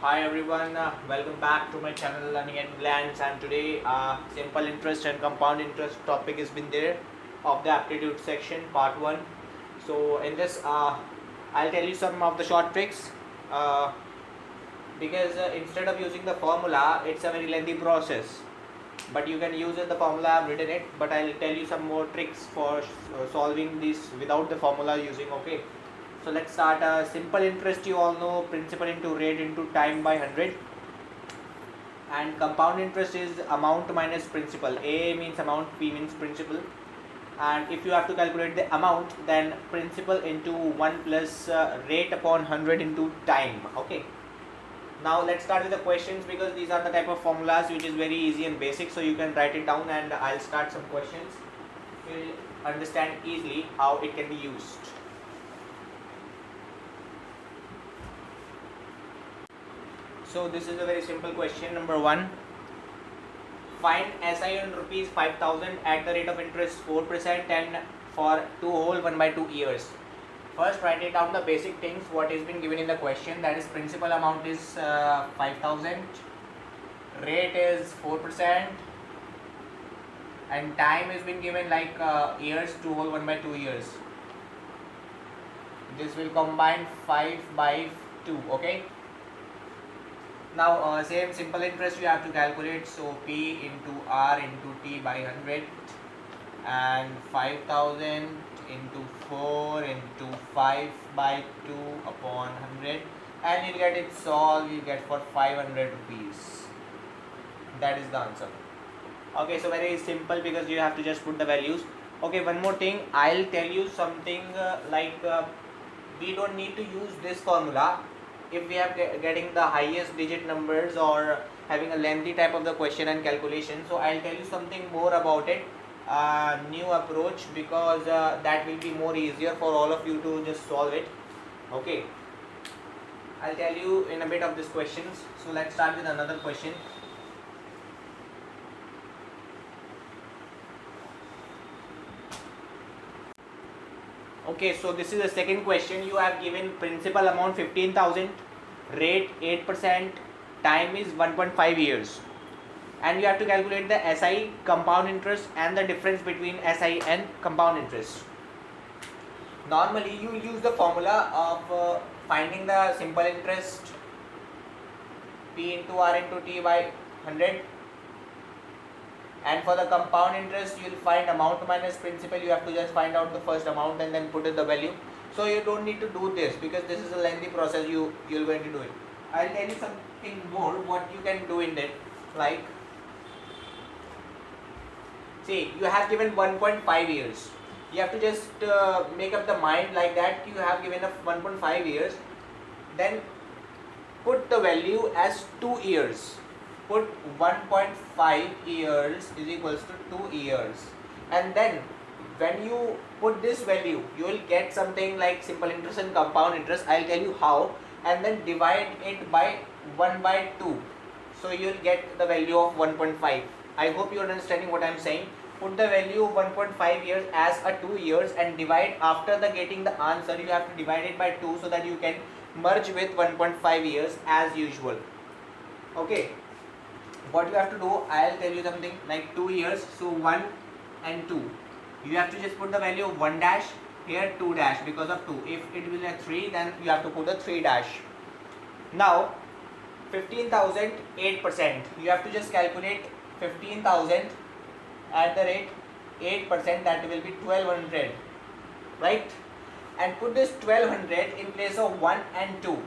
Hi everyone, welcome back to my channel Learning at Glance, and today simple interest and compound interest topic has been there of the aptitude section part 1. So in this I'll tell you some of the short tricks because instead of using the formula it's a very lengthy process, but you can use the formula. I've written it, but I'll tell you some more tricks for solving this without the formula using. Okay, so let's start. Simple interest, you all know, principal into rate into time by 100, and compound interest is amount minus principal. A means amount, P means principal, and if you have to calculate the amount, then principal into 1 plus rate upon 100 into time. Okay, now let's start with the questions, because these are the type of formulas which is very easy and basic, so you can write it down and I'll start some questions. You'll understand easily how it can be used. So this is a very simple question. Number 1, find SI on rupees 5000 at the rate of interest 4% and for 2 whole 1 by 2 years. First, write it down the basic things what is been given in the question. That is, principal amount is 5000, rate is 4%, and time has been given like years, 2 whole 1 by 2 years. This will combine 5 by 2. Okay. Now same simple interest you have to calculate. So P into R into T by 100, and 5000 into 4 into 5 by 2 upon 100, and you'll get it solved. You get for 500 rupees. That is the answer. Okay, so very simple, because you have to just put the values. Okay, one more thing, I'll tell you something we don't need to use this formula if we are getting the highest digit numbers or having a lengthy type of the question and calculation. So I'll tell you something more about it, new approach, because that will be more easier for all of you to just solve it. Okay, I'll tell you in a bit of these questions. So let's start with another question. Okay, so this is the second question. You have given principal amount 15,000, rate 8%, time is 1.5 years, and you have to calculate the SI, compound interest, and the difference between SI and compound interest. Normally you use the formula of finding the simple interest, P into R into T by 100, and for the compound interest you will find amount minus principal. You have to just find out the first amount and then put in the value. So you don't need to do this, because this is a lengthy process. You're going to do it. I'll tell you something more what you can do in it. Like, see, you have given 1.5 years. You have to just make up the mind like that. You have given a 1.5 years, then put the value as 2 years. Put 1.5 years is equals to 2 years, and then when you put this value, you will get something like simple interest and compound interest. I'll tell you how, and then divide it by 1 by 2. So you will get the value of 1.5. I hope you are understanding what I am saying. Put the value of 1.5 years as a 2 years and divide. After the getting the answer, you have to divide it by 2 so that you can merge with 1.5 years as usual. Okay, what you have to do, I'll tell you something like 2 years. So 1 and 2, you have to just put the value of 1 dash here, 2 dash, because of 2. If it will be 3, then you have to put a 3 dash. Now 15,000, 8%, you have to just calculate 15,000 at the rate 8%, that will be 1200, right? And put this 1200 in place of 1 and 2.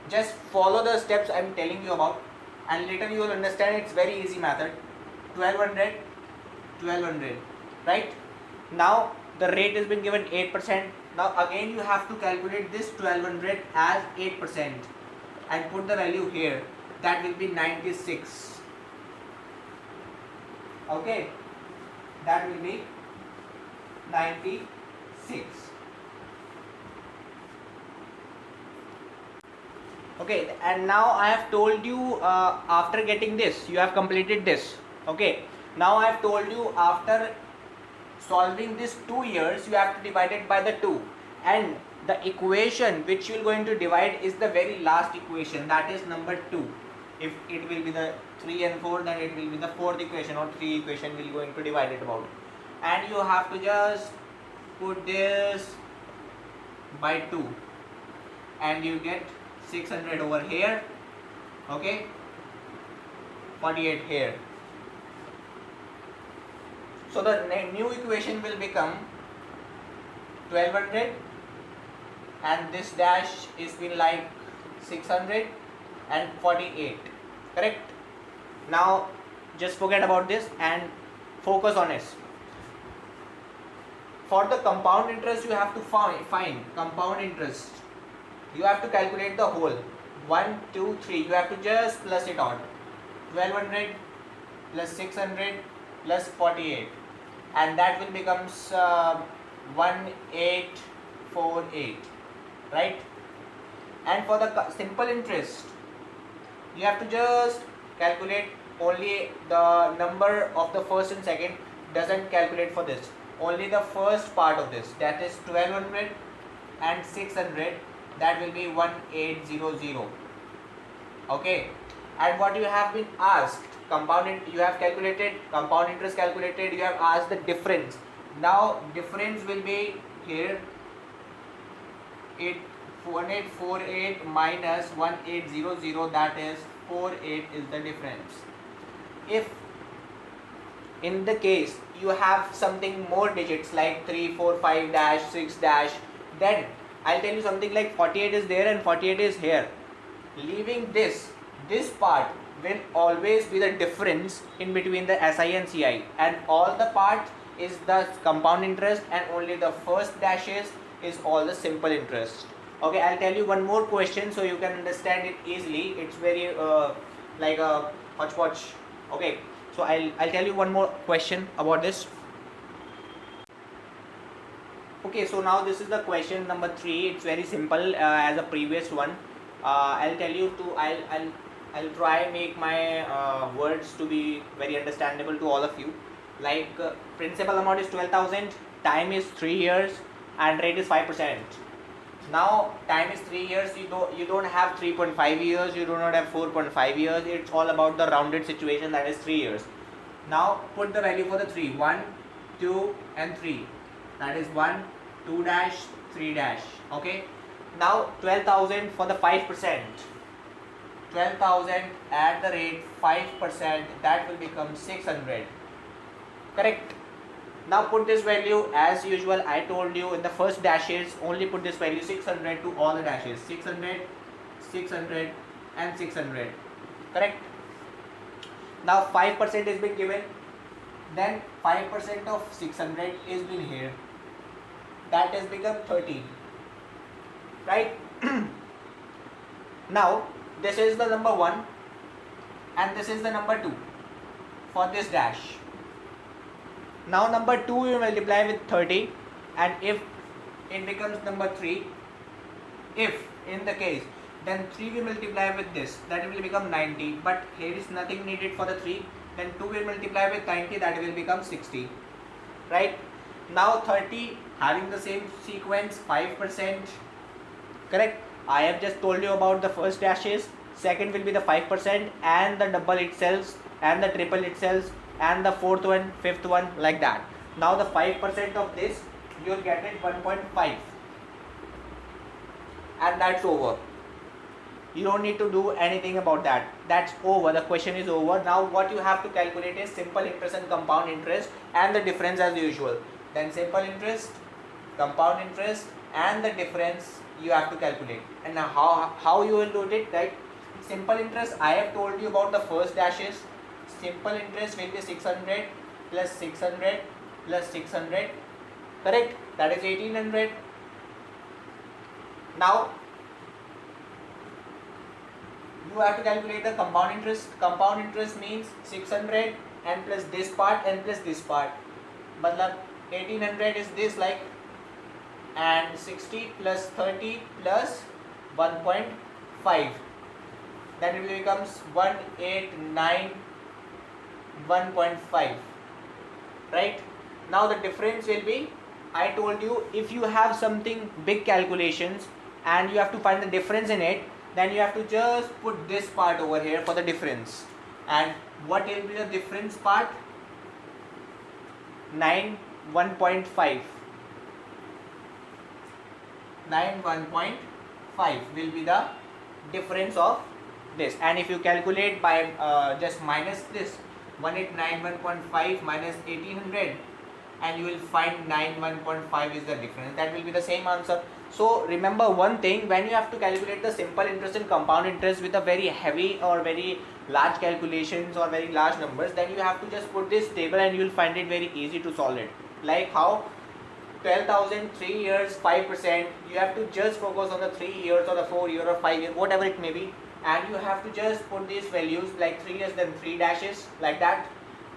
Just follow the steps I am telling you about, and later you will understand. It's very easy method. 1200, 1200, right? Now the rate has been given 8%. Now again you have to calculate this 1200 as 8% and put the value here. That will be 96. Okay, that will be 96. Okay, and now I have told you after getting this, you have completed this. Okay, now I have told you after solving this 2 years, you have to divide it by the 2, and the equation which you are going to divide is the very last equation, that is number 2. If it will be the 3 and 4, then it will be the fourth equation or 3 equation we are going to divide it about, and you have to just put this by 2 and you get 600 over here, okay, 48 here. So the new equation will become 1200 and this dash is been like 600 and 48, correct? Now just forget about this and focus on it. For the compound interest you have to find compound interest. You have to calculate the whole 1, 2, 3. You have to just plus it out. 1200 plus 600 plus 48, and that will becomes 1848, right? And for the simple interest, you have to just calculate only the number of the first and second. Doesn't calculate for this. Only the first part of this, that is 1200 and 600. That will be 1800. Okay, and what you have been asked, you have calculated compound interest calculated. You have asked the difference. Now difference will be here 1848 minus 1800. That is 48 is the difference. If in the case you have something more digits like 3, 4, 5 dash 6 dash, then I'll tell you something like 48 is there and 48 is here. Leaving this part will always be the difference in between the SI and CI, and all the part is the compound interest, and only the first dashes is all the simple interest. Okay, I'll tell you one more question so you can understand it easily. It's very like a hodgepodge. Okay, so I'll tell you one more question about this. Okay, so now this is the question number 3. It's very simple as a previous one. I'll tell you to I'll try make my words to be very understandable to all of you. Like principal amount is 12,000, time is 3 years, and rate is 5%. Now time is 3 years. You don't have 3.5 years. You do not have 4.5 years. It's all about the rounded situation, that is 3 years. Now put the value for the 3. 1, 2, and 3. That is 1, 2 dash, 3 dash. Okay. Now 12,000 for the 5%. 12,000 at the rate 5%. That will become 600. Correct. Now put this value as usual. I told you in the first dashes only put this value 600 to all the dashes. 600, 600, and 600. Correct. Now 5% is been given. Then 5% of 600 is been here. That has become 13. Right. Now this is the number 1 and this is the number 2 for this dash. Now number 2 you multiply with 30, and if it becomes number 3, if in the case, then 3 we multiply with this, that will become 90, but here is nothing needed for the 3, then 2 will multiply with 90, that will become 60. Right. Now 30 having the same sequence, 5%. Correct. I have just told you about the first dashes. Second will be the 5% and the double itself and the triple itself and the fourth one, fifth one, like that. Now the 5% of this you will get it 1.5, and that's over. You don't need to do anything about that. That's over. The question is over. Now what you have to calculate is simple interest and compound interest and the difference as usual. Then simple interest, compound interest, and the difference you have to calculate. And now how you will do it, right? Simple interest, I have told you about the first dashes. Simple interest will be 600 plus 600 plus 600. Correct. That is 1800. Now you have to calculate the compound interest. Compound interest means 600 and plus this part and plus this part. Matlab 1800 is this, like, and 60 plus 30 plus 1.5. Then it becomes 189 1.5. Right. Now the difference will be I told you if you have something big calculations and you have to find the difference in it, then you have to just put this part over here for the difference. And what will be the difference part? 1.5 will be the difference of this. And if you calculate by just minus this 1891.5 minus 1800, and you will find 91.5 is the difference. That will be the same answer. So remember one thing, when you have to calculate the simple interest and compound interest with a very heavy or very large calculations or very large numbers, then you have to just put this table and you will find it very easy to solve it. Like how 12,000 3 years 5%, you have to just focus on the 3 years or the 4 year or 5 year, whatever it may be, and you have to just put these values like 3 years then 3 dashes like that.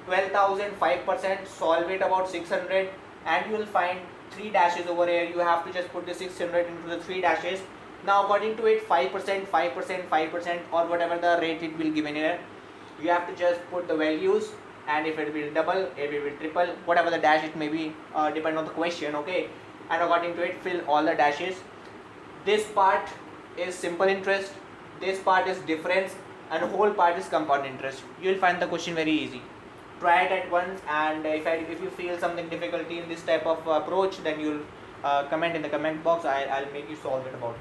12,000 5%, solve it about 600, and you will find 3 dashes over here. You have to just put the 600 into the 3 dashes. Now according to it 5%, 5%, 5% or whatever the rate it will given here, you have to just put the values, and if it will double, if it will triple, whatever the dash it may be, depend on the question, okay, and according to it fill all the dashes. This part is simple interest, this part is difference, and whole part is compound interest. You will find the question very easy. Try it at once, and if you feel something difficulty in this type of approach, then you'll comment in the comment box. I'll make you solve it about it.